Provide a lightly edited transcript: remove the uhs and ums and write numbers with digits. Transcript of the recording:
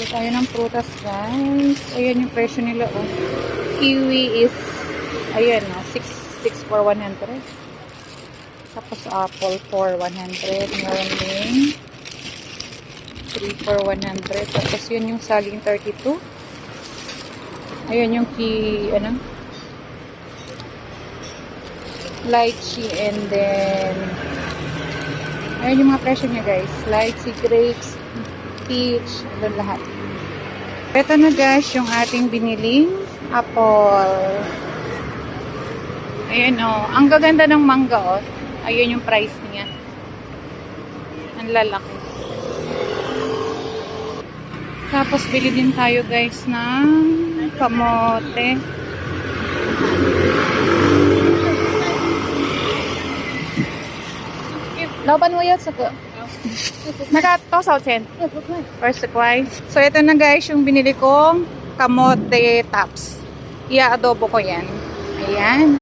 Bili tayo ng prutas, guys. Ayan yung presyo nila, oh. Kiwi is, ayan, oh, 6 for 100. Tapos apple for 100. Meron din 3 for 100. Tapos yun yung saging 32. Ayan yung lychee, and then ayan yung mga presyo niya, guys. Lychee, grapes, peach, doon lahat. Ito na, guys, yung ating biniling apple. Ayan, oh. Ang gaganda ng mangga, oh. Ayun yung price niya. Ang lalaki. Tapos, bili din tayo, guys, ng kamote. Laban mo yun sa ko. Naka 2,000 per square. So, ito na, guys, yung binili kong kamote tops. Ia-adobo ko yan. Ayan.